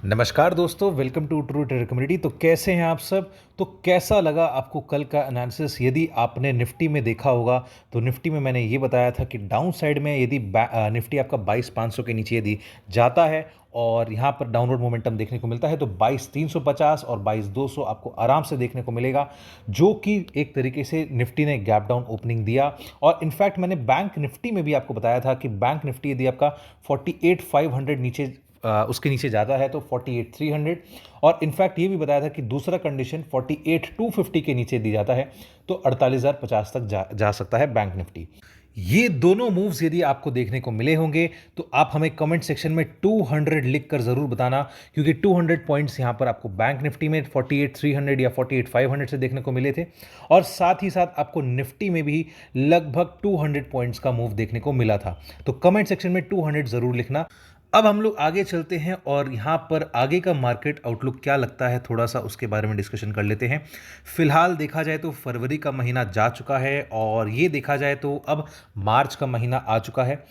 नमस्कार दोस्तों, welcome to true trader community. तो कैसे हैं आप सब? तो कैसा लगा आपको कल का एनालिसिस? यदि आपने निफ्टी में देखा होगा तो निफ्टी में मैंने ये बताया था कि डाउन साइड में यदि निफ्टी आपका 22,500 के नीचे यदि जाता है और यहाँ पर डाउनवर्ड मोमेंटम देखने को मिलता है तो 22,350 और 22,200 आपको आराम से देखने को मिलेगा, जो कि एक तरीके से निफ्टी ने गैप डाउन ओपनिंग दिया। और इनफैक्ट मैंने बैंक निफ्टी में भी आपको बताया था कि बैंक निफ्टी यदि आपका 48,500 नीचे उसके नीचे जाता है तो 48,300, और इनफैक्ट ये भी बताया था कि दूसरा कंडीशन 48,250 के नीचे दी जाता है तो 48,050 तक जा सकता है बैंक निफ्टी। ये दोनों मूव्स यदि आपको देखने को मिले होंगे तो आप हमें कमेंट सेक्शन में 200 लिख कर जरूर बताना, क्योंकि 200 पॉइंट्स यहां पर आपको बैंक निफ्टी में 48,300 या 48,500 से देखने को मिले थे, और साथ ही साथ आपको निफ्टी में भी लगभग 200 पॉइंट्स का मूव देखने को मिला था। तो कमेंट सेक्शन में 200 जरूर लिखना। अब हम लोग आगे चलते हैं और यहाँ पर आगे का मार्केट आउटलुक क्या लगता है, थोड़ा सा उसके बारे में डिस्कशन कर लेते हैं। फिलहाल देखा जाए तो फरवरी का महीना जा चुका है और ये देखा जाए तो अब मार्च का महीना आ चुका है।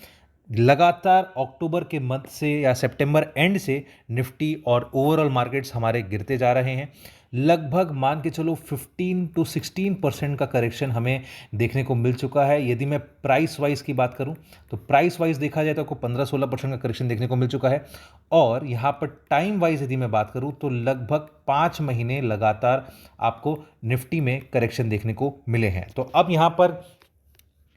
लगातार अक्टूबर के मंथ से या सितंबर एंड से निफ्टी और ओवरऑल मार्केट्स हमारे गिरते जा रहे हैं। लगभग मान के चलो 15 to 16% का करेक्शन हमें देखने को मिल चुका है। यदि मैं प्राइस वाइज की बात करूं तो प्राइस वाइज देखा जाए तो आपको 15-16% का करेक्शन देखने को मिल चुका है। और यहाँ पर टाइम वाइज यदि मैं बात करूं तो लगभग 5 महीने लगातार आपको निफ्टी में करेक्शन देखने को मिले हैं। तो अब यहाँ पर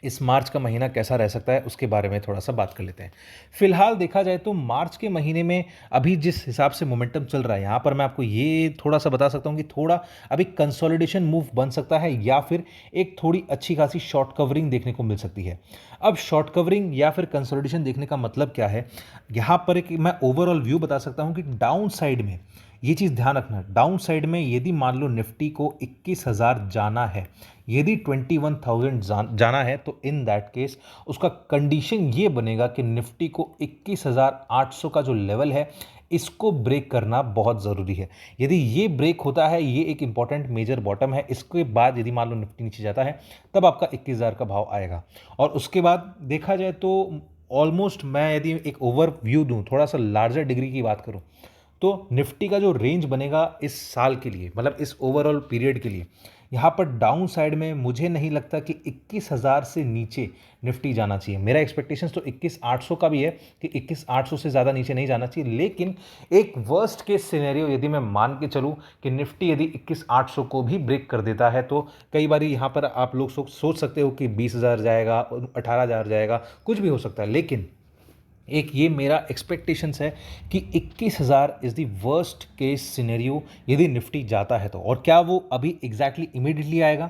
इस मार्च का महीना कैसा रह सकता है उसके बारे में थोड़ा सा बात कर लेते हैं। फिलहाल देखा जाए तो मार्च के महीने में अभी जिस हिसाब से मोमेंटम चल रहा है, यहाँ पर मैं आपको ये थोड़ा सा बता सकता हूँ कि थोड़ा अभी कंसोलिडेशन मूव बन सकता है या फिर एक थोड़ी अच्छी खासी शॉर्ट कवरिंग देखने को मिल सकती है। अब शॉर्ट कवरिंग या फिर कंसोलिडेशन देखने का मतलब क्या है, यहाँ पर एक मैं ओवरऑल व्यू बता सकता हूँ कि डाउन साइड में ये चीज़ ध्यान रखना, डाउन साइड में यदि मान लो निफ्टी को 21,000 जाना है, यदि 21,000 जाना है तो इन दैट केस उसका कंडीशन ये बनेगा कि निफ्टी को 21,800 का जो लेवल है इसको ब्रेक करना बहुत ज़रूरी है। यदि ये ब्रेक होता है, ये एक इंपॉर्टेंट मेजर बॉटम है, इसके बाद यदि मान लो निफ्टी नीचे जाता है तब आपका 21,000 का भाव आएगा। और उसके बाद देखा जाए तो ऑलमोस्ट मैं यदि एक ओवर व्यू दूँ, थोड़ा सा लार्जर डिग्री की बात करूँ, तो निफ्टी का जो रेंज बनेगा इस साल के लिए, मतलब इस ओवरऑल पीरियड के लिए, यहाँ पर डाउन साइड में मुझे नहीं लगता कि 21,000 से नीचे निफ्टी जाना चाहिए। मेरा एक्सपेक्टेशंस तो 21,800 का भी है कि 21,800 से ज़्यादा नीचे नहीं जाना चाहिए, लेकिन एक वर्स्ट केस सिनेरियो यदि मैं मान के चलूँ कि निफ्टी यदि 21,800 को भी ब्रेक कर देता है तो कई बार यहाँ पर आप लोग सोच सकते हो कि 20,000 जाएगा, 18,000 जाएगा, कुछ भी हो सकता है। लेकिन एक ये मेरा एक्सपेक्टेशंस है कि 21,000 is the worst case scenario यदि निफ्टी जाता है तो। और क्या वो अभी एग्जैक्टली इमीडिएटली आएगा?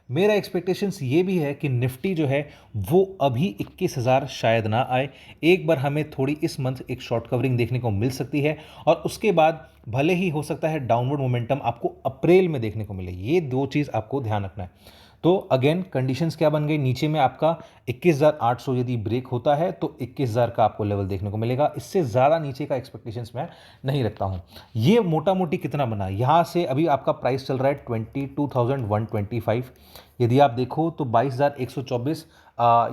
मेरा एक्सपेक्टेशंस ये भी है कि निफ्टी जो है वो अभी 21,000 शायद ना आए। एक बार हमें थोड़ी इस मंथ एक शॉर्ट कवरिंग देखने को मिल सकती है और उसके बाद भले ही हो सकता है डाउनवर्ड मोमेंटम आपको अप्रैल में देखने को मिले। ये दो चीज़ आपको ध्यान रखना है। तो अगेन कंडीशंस क्या बन गई, नीचे में आपका 21,800 यदि ब्रेक होता है तो 21,000 का आपको लेवल देखने को मिलेगा। इससे ज़्यादा नीचे का एक्सपेक्टेशंस मैं नहीं रखता हूँ। ये मोटा मोटी कितना बना, यहाँ से अभी आपका प्राइस चल रहा है 22,125। यदि आप देखो तो 22,124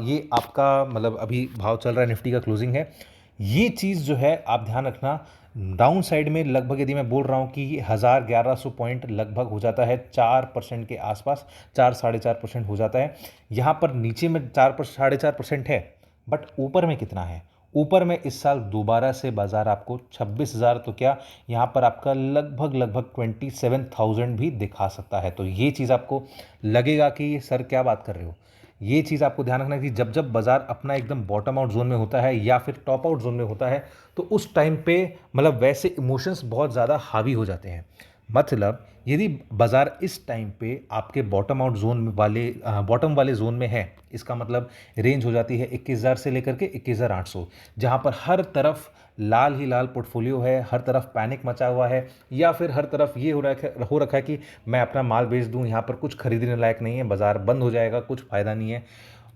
ये आपका मतलब अभी भाव चल रहा है, निफ्टी का क्लोजिंग है। ये चीज़ जो है आप ध्यान रखना, डाउन साइड में लगभग यदि मैं बोल रहा हूँ कि 1,100-1,100 पॉइंट लगभग हो जाता है, 4% के आसपास, 4-4.5% हो जाता है। यहाँ पर नीचे में 4-4.5% है, बट ऊपर में कितना है? ऊपर में इस साल दोबारा से बाजार आपको 26,000 तो क्या, यहाँ पर आपका लगभग 27,000 भी दिखा सकता है। तो ये चीज़ आपको लगेगा कि सर क्या बात कर रहे हो। ये चीज़ आपको ध्यान रखना कि जब जब बाजार अपना एकदम बॉटम आउट जोन में होता है या फिर टॉप आउट जोन में होता है तो उस टाइम पे मतलब वैसे इमोशंस बहुत ज़्यादा हावी हो जाते हैं। मतलब यदि बाजार इस टाइम पे आपके बॉटम आउट जोन वाले बॉटम वाले जोन में है, इसका मतलब रेंज हो जाती है 21,000 से लेकर के 21,800, जहाँ पर हर तरफ लाल ही लाल पोर्टफोलियो है, हर तरफ पैनिक मचा हुआ है, या फिर हर तरफ ये हो रखा है कि मैं अपना माल बेच दूं, यहाँ पर कुछ खरीदने लायक नहीं है, बाजार बंद हो जाएगा, कुछ फ़ायदा नहीं है।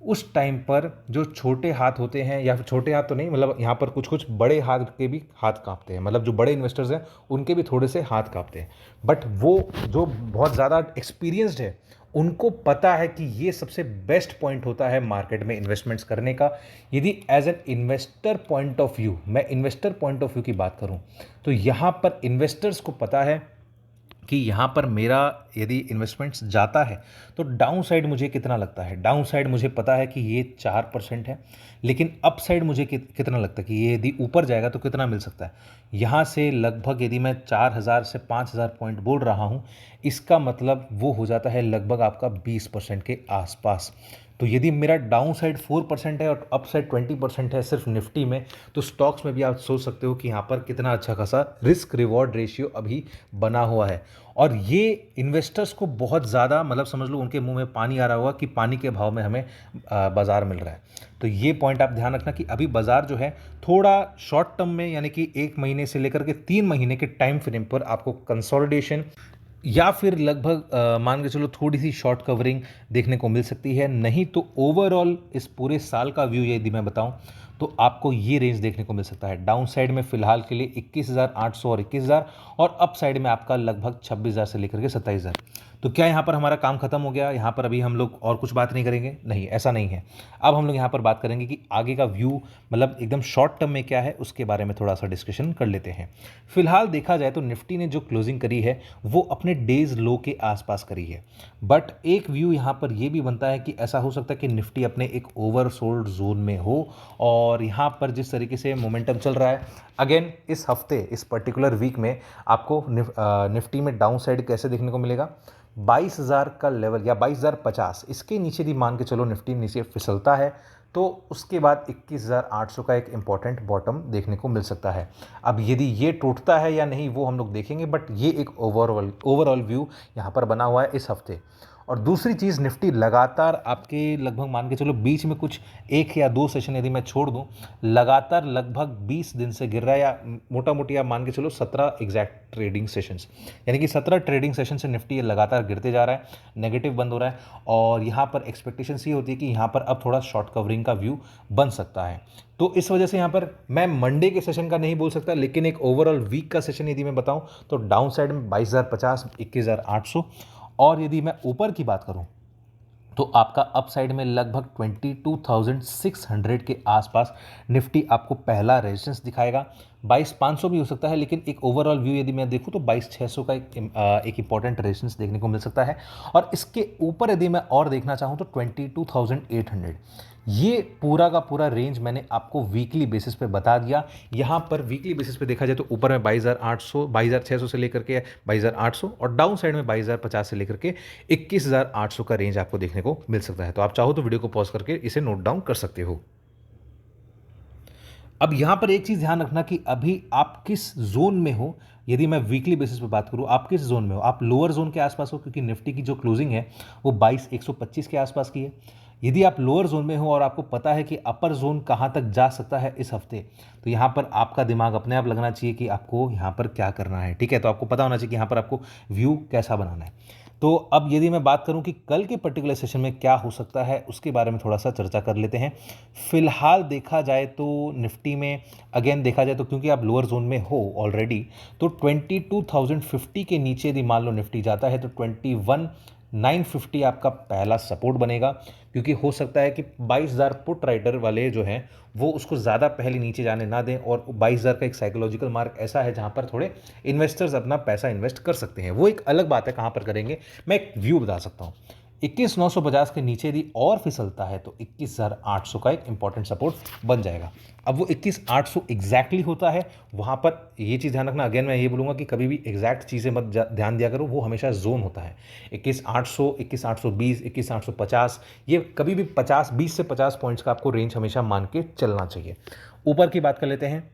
उस टाइम पर जो छोटे हाथ होते हैं, या फिर छोटे हाथ तो नहीं, मतलब यहाँ पर कुछ कुछ बड़े हाथ के भी हाथ कांपते हैं, मतलब जो बड़े इन्वेस्टर्स हैं उनके भी थोड़े से हाथ कांपते हैं। बट वो जो बहुत ज़्यादा एक्सपीरियंस्ड है उनको पता है कि ये सबसे बेस्ट पॉइंट होता है मार्केट में इन्वेस्टमेंट्स करने का। यदि as an investor point of view, मैं इन्वेस्टर पॉइंट ऑफ व्यू की बात करूं, तो यहाँ पर इन्वेस्टर्स को पता है कि यहाँ पर मेरा यदि इन्वेस्टमेंट्स जाता है तो डाउन साइड मुझे कितना लगता है। डाउन साइड मुझे पता है कि ये 4% है, लेकिन अप साइड मुझे कितना लगता है कि ये यदि ऊपर जाएगा तो कितना मिल सकता है। यहाँ से लगभग यदि मैं 4,000 से 5,000 पॉइंट बोल रहा हूँ, इसका मतलब वो हो जाता है लगभग आपका 20% के आसपास। तो यदि मेरा डाउन साइड 4% है और अप साइड 20% है सिर्फ निफ्टी में, तो स्टॉक्स में भी आप सोच सकते हो कि यहाँ पर कितना अच्छा खासा रिस्क रिवॉर्ड रेशियो अभी बना हुआ है। और ये इन्वेस्टर्स को बहुत ज़्यादा, मतलब समझ लो उनके मुंह में पानी आ रहा होगा कि पानी के भाव में हमें बाज़ार मिल रहा है। तो ये पॉइंट आप ध्यान रखना कि अभी बाज़ार जो है थोड़ा शॉर्ट टर्म में, यानी कि 1 महीने से लेकर के 3 महीने के टाइम फ्रेम पर आपको कंसोलिडेशन या फिर लगभग मान के चलो थोड़ी सी शॉर्ट कवरिंग देखने को मिल सकती है। नहीं तो ओवरऑल इस पूरे साल का व्यू यदि मैं बताऊं तो आपको ये रेंज देखने को मिल सकता है। डाउन साइड में फिलहाल के लिए 21,800 और 21,000, और अप साइड में आपका लगभग 26,000 से लेकर के 27,000। तो क्या यहाँ पर हमारा काम खत्म हो गया? यहाँ पर अभी हम लोग और कुछ बात नहीं करेंगे? नहीं, ऐसा नहीं है। अब हम लोग यहाँ पर बात करेंगे कि आगे का व्यू, मतलब एकदम शॉर्ट टर्म में क्या है, उसके बारे में थोड़ा सा डिस्कशन कर लेते हैं। फिलहाल देखा जाए तो निफ्टी ने जो क्लोजिंग करी है वो अपने डेज लो के आसपास करी है। बट एक व्यू यहाँ पर ये भी बनता है कि ऐसा हो सकता है कि निफ्टी अपने एक ओवरसोल्ड जोन में हो, और यहाँ पर जिस तरीके से मोमेंटम चल रहा है, अगेन इस हफ्ते, इस पर्टिकुलर वीक में आपको निफ्टी में डाउन साइड कैसे देखने को मिलेगा? 22,000 का लेवल या 22,050, इसके नीचे भी मान के चलो निफ्टी नीचे फिसलता है तो उसके बाद 21,800 का एक इंपॉर्टेंट बॉटम देखने को मिल सकता है। अब यदि ये टूटता है या नहीं वो हम लोग देखेंगे, बट ये एक ओवरऑल व्यू यहाँ पर बना हुआ है इस हफ्ते। और दूसरी चीज़, निफ्टी लगातार आपके लगभग मान के चलो बीच में कुछ 1 या 2 सेशन यदि मैं छोड़ दूं, लगातार लगभग 20 दिन से गिर रहा है, या मोटा मोटी आप मान के चलो 17 एग्जैक्ट ट्रेडिंग सेशंस, यानी कि 17 ट्रेडिंग सेशन से निफ्टी ये लगातार गिरते जा रहा है, नेगेटिव बंद हो रहा है। और यहाँ पर एक्सपेक्टेशन ये होती है कि यहाँ पर अब थोड़ा शॉर्ट कवरिंग का व्यू बन सकता है। तो इस वजह से यहाँ पर मैं मंडे के सेशन का नहीं बोल सकता, लेकिन एक ओवरऑल वीक का सेशन यदि मैं बताऊं तो डाउन साइड में 22,050, 21,800, और यदि मैं ऊपर की बात करूं तो आपका अप साइड में लगभग 22,600 के आसपास निफ्टी आपको पहला रेजिस्टेंस दिखाएगा। 22,500 भी हो सकता है, लेकिन एक ओवरऑल व्यू यदि मैं देखूं तो 22,600 का एक इंपॉर्टेंट रेजिस्टेंस देखने को मिल सकता है। और इसके ऊपर यदि मैं और देखना चाहूं तो 22,800, ये पूरा का पूरा रेंज मैंने आपको वीकली बेसिस पे बता दिया। यहाँ पर वीकली बेसिस पे देखा जाए तो ऊपर में 22,800, 22,600 से लेकर के 22,800, और डाउन साइड में 22,050 से लेकर के 21,800 का रेंज आपको देखने को मिल सकता है। तो आप चाहो तो वीडियो को पॉज करके इसे नोट डाउन कर सकते हो। अब यहाँ पर एक चीज़ ध्यान रखना कि अभी आप किस जोन में हो। यदि मैं वीकली बेसिस पे बात करूँ, आप किस जोन में हो? आप लोअर जोन के आसपास हो, क्योंकि निफ्टी की जो क्लोजिंग है वो 22,125 के आसपास की है। यदि आप लोअर जोन में हो और आपको पता है कि अपर जोन कहाँ तक जा सकता है इस हफ्ते, तो यहाँ पर आपका दिमाग अपने आप लगना चाहिए कि आपको यहाँ पर क्या करना है। ठीक है, तो आपको पता होना चाहिए कि यहाँ पर आपको व्यू कैसा बनाना है। तो अब यदि मैं बात करूं कि कल के पर्टिकुलर सेशन में क्या हो सकता है, उसके बारे में थोड़ा सा चर्चा कर लेते हैं। फिलहाल देखा जाए तो निफ्टी में, अगेन देखा जाए तो क्योंकि आप लोअर जोन में हो ऑलरेडी, तो 22,050 के नीचे यदि मान लो निफ्टी जाता है तो 21,950 आपका पहला सपोर्ट बनेगा, क्योंकि हो सकता है कि 22,000 पुट राइटर वाले जो हैं वो उसको ज़्यादा पहले नीचे जाने ना दें, और 22,000 का एक साइकोलॉजिकल मार्क ऐसा है जहाँ पर थोड़े इन्वेस्टर्स अपना पैसा इन्वेस्ट कर सकते हैं। वो एक अलग बात है कहाँ पर करेंगे, मैं एक व्यू बता सकता हूँ। 21,950 के नीचे यदि और फिसलता है तो 21,800 का एक इंपॉर्टेंट सपोर्ट बन जाएगा। अब वो 21,800 एग्जैक्टली होता है, वहाँ पर ये चीज़ ध्यान रखना। अगेन मैं ये बोलूँगा कि कभी भी एग्जैक्ट चीज़ें मत ध्यान दिया करो, वो हमेशा जोन होता है। 21,800, 21,820, 21,850, ये कभी भी 20 से 50 पॉइंट्स का आपको रेंज हमेशा मान के चलना चाहिए। ऊपर की बात कर लेते हैं।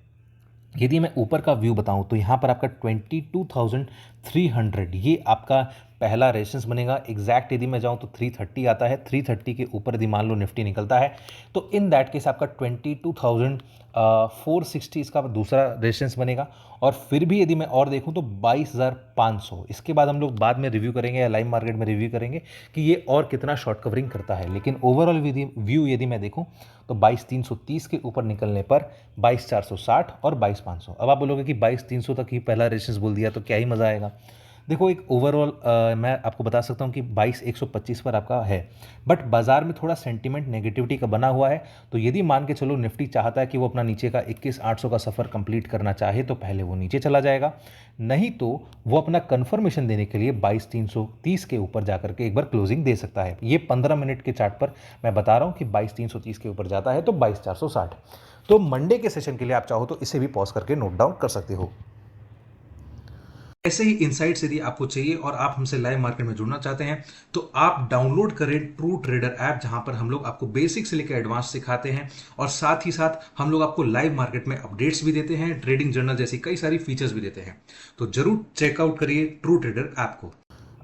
यदि मैं ऊपर का व्यू बताऊं तो यहाँ पर आपका 22,300 ये आपका पहला रेजिस्टेंस बनेगा। एग्जैक्ट यदि मैं जाऊं तो 330 आता है। 330 के ऊपर यदि मान लो निफ्टी निकलता है तो इन दैट केस आपका 22,460 इसका दूसरा रेजिस्टेंस बनेगा। और फिर भी यदि मैं और देखूं तो 22,500, इसके बाद हम लोग बाद में रिव्यू करेंगे या लाइव मार्केट में रिव्यू करेंगे कि ये और कितना शॉर्ट कवरिंग करता है। लेकिन ओवरऑल व्यू यदि मैं देखूं तो 22,330 के ऊपर निकलने पर 22,460 और 22,500। अब आप बोलोगे कि 22,300 तक ही पहला रेजिस्टेंस बोल दिया तो क्या ही मज़ा आएगा। देखो एक ओवरऑल मैं आपको बता सकता हूँ कि 22,125 पर आपका है, बट बाजार में थोड़ा सेंटीमेंट नेगेटिविटी का बना हुआ है। तो यदि मान के चलो निफ्टी चाहता है कि वो अपना नीचे का 21,800 का सफ़र कंप्लीट करना चाहे तो पहले वो नीचे चला जाएगा, नहीं तो वो अपना कंफर्मेशन देने के लिए 22,330 के ऊपर जाकर के एक बार क्लोजिंग दे सकता है। ये 15 मिनट के चार्ट पर मैं बता रहा हूँ कि 22,330 के ऊपर जाता है तो 22,460। तो मंडे के सेशन के लिए आप चाहो तो इसे भी पॉज करके नोट डाउन कर सकते हो। ऐसे ही इनसाइट्स यदि आपको चाहिए और आप हमसे लाइव मार्केट में जुड़ना चाहते हैं तो आप डाउनलोड करें ट्रू ट्रेडर ऐप, जहां पर हम लोग आपको बेसिक से लेकर एडवांस सिखाते हैं और साथ ही साथ हम लोग आपको लाइव मार्केट में अपडेट्स भी देते हैं, ट्रेडिंग जर्नल जैसी कई सारी फीचर्स भी देते हैं। तो जरूर चेकआउट करिए ट्रू ट्रेडर ऐप को।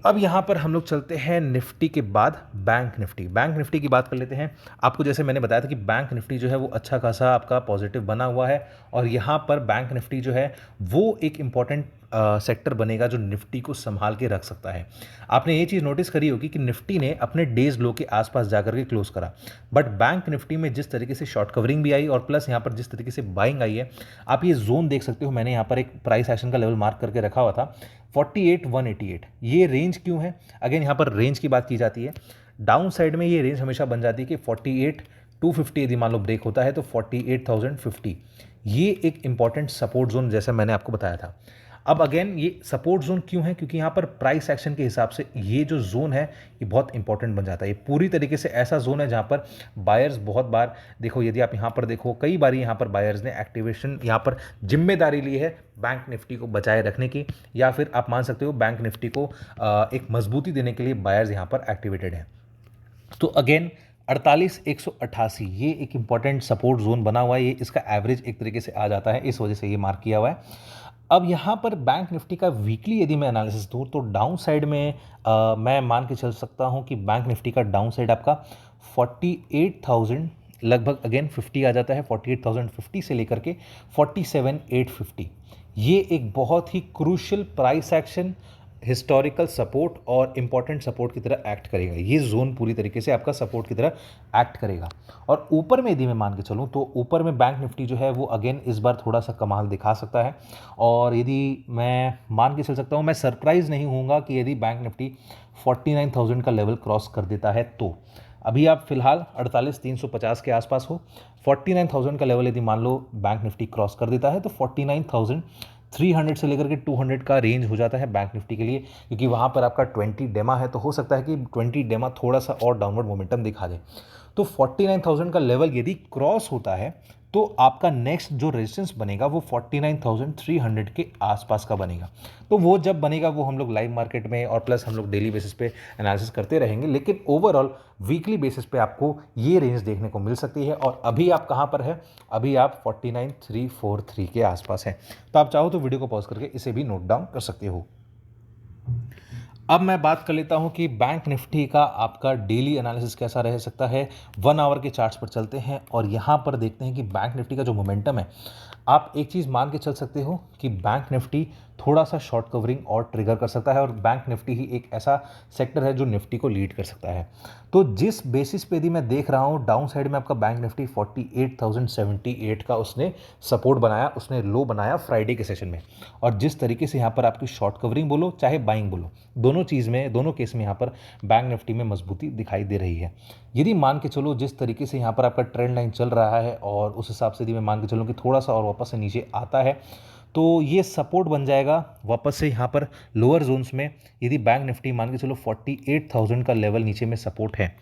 अब यहाँ पर हम लोग चलते हैं निफ्टी के बाद बैंक निफ्टी। बैंक निफ्टी की बात कर लेते हैं। आपको जैसे मैंने बताया था कि बैंक निफ्टी जो है वो अच्छा खासा आपका पॉजिटिव बना हुआ है और यहाँ पर बैंक निफ्टी जो है वो एक इम्पॉर्टेंट सेक्टर बनेगा जो निफ्टी को संभाल के रख सकता है। आपने ये चीज़ नोटिस करी होगी कि निफ्टी ने अपने डेज लो के आसपास जाकर के क्लोज करा, बट बैंक निफ्टी में जिस तरीके से शॉर्ट कवरिंग भी आई और प्लस यहाँ पर जिस तरीके से बाइंग आई है, आप ये जोन देख सकते हो। मैंने यहाँ पर एक प्राइस एक्शन का लेवल मार्क करके रखा हुआ था 48,188। ये रेंज क्यों है? अगेन यहाँ पर रेंज की बात की जाती है। डाउन साइड में ये रेंज हमेशा बन जाती है कि 48,250 यदि मान लो ब्रेक होता है तो 48,050 ये एक इंपॉर्टेंट सपोर्ट जोन जैसे मैंने आपको बताया था। अब अगेन ये सपोर्ट जोन क्यों है? क्योंकि यहाँ पर प्राइस एक्शन के हिसाब से ये जो जोन है ये बहुत इंपॉर्टेंट बन जाता है। ये पूरी तरीके से ऐसा जोन है जहाँ पर बायर्स बहुत बार, देखो यदि आप यहाँ पर देखो कई बार यहाँ पर बायर्स ने एक्टिवेशन यहाँ पर जिम्मेदारी ली है बैंक निफ्टी को बचाए रखने की, या फिर आप मान सकते हो बैंक निफ्टी को एक मजबूती देने के लिए बायर्स यहाँ पर एक्टिवेटेड हैं। तो अगेन 48,188 ये एक इंपॉर्टेंट सपोर्ट जोन बना हुआ है। ये इसका एवरेज एक तरीके से आ जाता है, इस वजह से ये मार्क किया हुआ है। अब यहाँ पर बैंक निफ्टी का वीकली यदि मैं एनालिसिस दूँ तो डाउन साइड में मैं मान के चल सकता हूँ कि बैंक निफ्टी का डाउन साइड आपका 48,000 लगभग अगेन 50 आ जाता है। 48,050 से लेकर के 47,850 ये एक बहुत ही crucial price action, historical support और इंपॉर्टेंट सपोर्ट की तरह एक्ट करेगा। ये जोन पूरी तरीके से आपका सपोर्ट की तरह एक्ट करेगा। और ऊपर में यदि मैं मान के चलूँ तो ऊपर में बैंक निफ्टी जो है वो अगेन इस बार थोड़ा सा कमाल दिखा सकता है। और यदि मैं मान के चल सकता हूँ, मैं सरप्राइज नहीं होऊंगा कि यदि बैंक निफ्टी 49,000 का लेवल क्रॉस कर देता है तो। अभी आप फिलहाल 48,350 के आसपास हो, 49,000 का लेवल यदि मान लो बैंक निफ्टी क्रॉस कर देता है तो 49,300 से लेकर के 200 का रेंज हो जाता है बैंक निफ्टी के लिए, क्योंकि वहाँ पर आपका 20 डेमा है तो हो सकता है कि 20 डेमा थोड़ा सा और डाउनवर्ड मोमेंटम दिखा दे। तो 49,000 का लेवल यदि क्रॉस होता है तो आपका नेक्स्ट जो रेजिस्टेंस बनेगा वो 49,300 के आसपास का बनेगा। तो वो जब बनेगा वो हम लोग लाइव मार्केट में और प्लस हम लोग डेली बेसिस पे एनालिसिस करते रहेंगे, लेकिन ओवरऑल वीकली बेसिस पे आपको ये रेंज देखने को मिल सकती है। और अभी आप कहाँ पर है? अभी आप 49,343 के आसपास हैं। तो आप चाहो तो वीडियो को पॉज करके इसे भी नोट डाउन कर सकते हो। अब मैं बात कर लेता हूं कि बैंक निफ्टी का आपका डेली एनालिसिस कैसा रह सकता है। 1 आवर के चार्ट्स पर चलते हैं और यहां पर देखते हैं कि बैंक निफ्टी का जो मोमेंटम है, आप एक चीज़ मान के चल सकते हो कि बैंक निफ्टी थोड़ा सा शॉर्ट कवरिंग और ट्रिगर कर सकता है और बैंक निफ्टी ही एक ऐसा सेक्टर है जो निफ्टी को लीड कर सकता है। तो जिस बेसिस पे यदि मैं देख रहा हूँ डाउन साइड में आपका बैंक निफ्टी 48,078 का उसने सपोर्ट बनाया, उसने लो बनाया फ्राइडे के सेशन में। और जिस तरीके से यहाँ पर आपकी शॉर्ट कवरिंग बोलो चाहे बाइंग बोलो, दोनों चीज़ में, दोनों केस में यहाँ पर बैंक निफ्टी में मजबूती दिखाई दे रही है। यदि मान के चलो जिस तरीके से यहाँ पर आपका ट्रेंड लाइन चल रहा है और उस हिसाब से यदि मैं मान के चलूँ कि थोड़ा सा और वापस से नीचे आता है तो ये सपोर्ट बन जाएगा वापस से यहाँ पर लोअर जोन्स में। यदि बैंक निफ्टी मान के चलो 48,000 का लेवल नीचे में सपोर्ट है,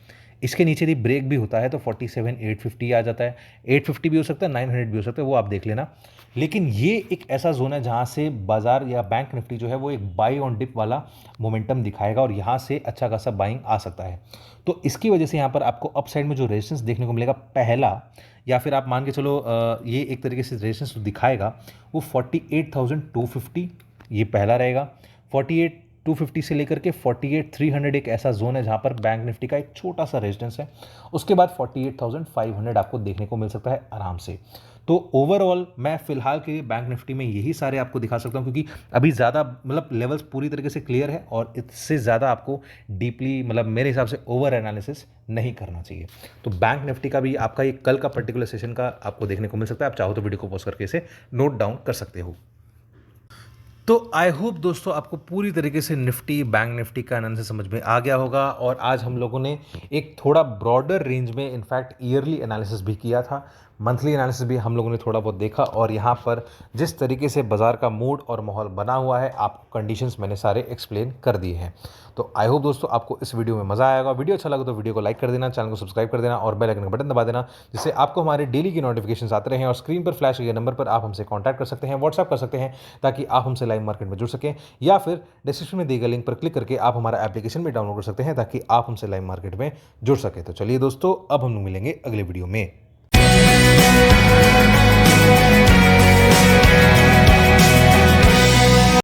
इसके नीचे यदि ब्रेक भी होता है तो 47,850 आ जाता है। 850 भी हो सकता है, 900 भी हो सकता है, वो आप देख लेना। लेकिन ये एक ऐसा जोन है जहाँ से बाजार या बैंक निफ्टी जो है वो एक बाई ऑन डिप वाला मोमेंटम दिखाएगा और यहाँ से अच्छा खासा बाइंग आ सकता है। तो इसकी वजह से यहाँ पर आपको अप साइड में जो रेजिस्टेंस देखने को मिलेगा पहला, या फिर आप मान के चलो ये एक तरीके से रेजिस्टेंस दिखाएगा वो 48,250 ये पहला रहेगा। 48,250 से लेकर के 48,300 एक ऐसा जोन है जहां पर बैंक निफ्टी का एक छोटा सा रेजिस्टेंस है। उसके बाद 48,500 आपको देखने को मिल सकता है आराम से। तो ओवरऑल मैं फिलहाल के लिए बैंक निफ्टी में यही सारे आपको दिखा सकता हूं, क्योंकि अभी ज़्यादा मतलब लेवल्स पूरी तरीके से क्लियर है और इससे ज़्यादा आपको डीपली मतलब मेरे हिसाब से ओवर एनालिसिस नहीं करना चाहिए। तो बैंक निफ्टी का भी आपका एक कल का पर्टिकुलर सेशन का आपको देखने को मिल सकता है। आप चाहो तो वीडियो को पॉज करके इसे नोट डाउन कर सकते हो। तो आई होप दोस्तों आपको पूरी तरीके से निफ्टी बैंक निफ्टी का एनालिसिस समझ में आ गया होगा और आज हम लोगों ने एक थोड़ा ब्रॉडर रेंज में इनफैक्ट ईयरली एनालिसिस भी किया था, मंथली एनालिसिस भी हम लोगों ने थोड़ा बहुत देखा और यहाँ पर जिस तरीके से बाज़ार का मूड और माहौल बना हुआ है आपको कंडीशंस मैंने सारे एक्सप्लेन कर दिए हैं। तो आई होप दोस्तों आपको इस वीडियो में मज़ा आएगा। वीडियो अच्छा लगा तो वीडियो को लाइक कर देना, चैनल को सब्सक्राइब कर देना और बेल आइकन का बटन दबा देना, जिससे आपको हमारे डेली की नोटिफिकेशन आते रहें और स्क्रीन पर फ्लैश किए नंबर पर आप हमसे कॉन्टैक्ट कर सकते हैं, व्हाट्सएप कर सकते हैं ताकि आप हमसे लाइव मार्केट में जुड़ सकें, या फिर डिस्क्रिप्शन में दिए गए लिंक पर क्लिक करके आप हमारा एप्लीकेशन भी डाउनलोड कर सकते हैं ताकि आप हमसे लाइव मार्केट में जुड़ सकें। तो चलिए दोस्तों अब हम लोग मिलेंगे अगले वीडियो में।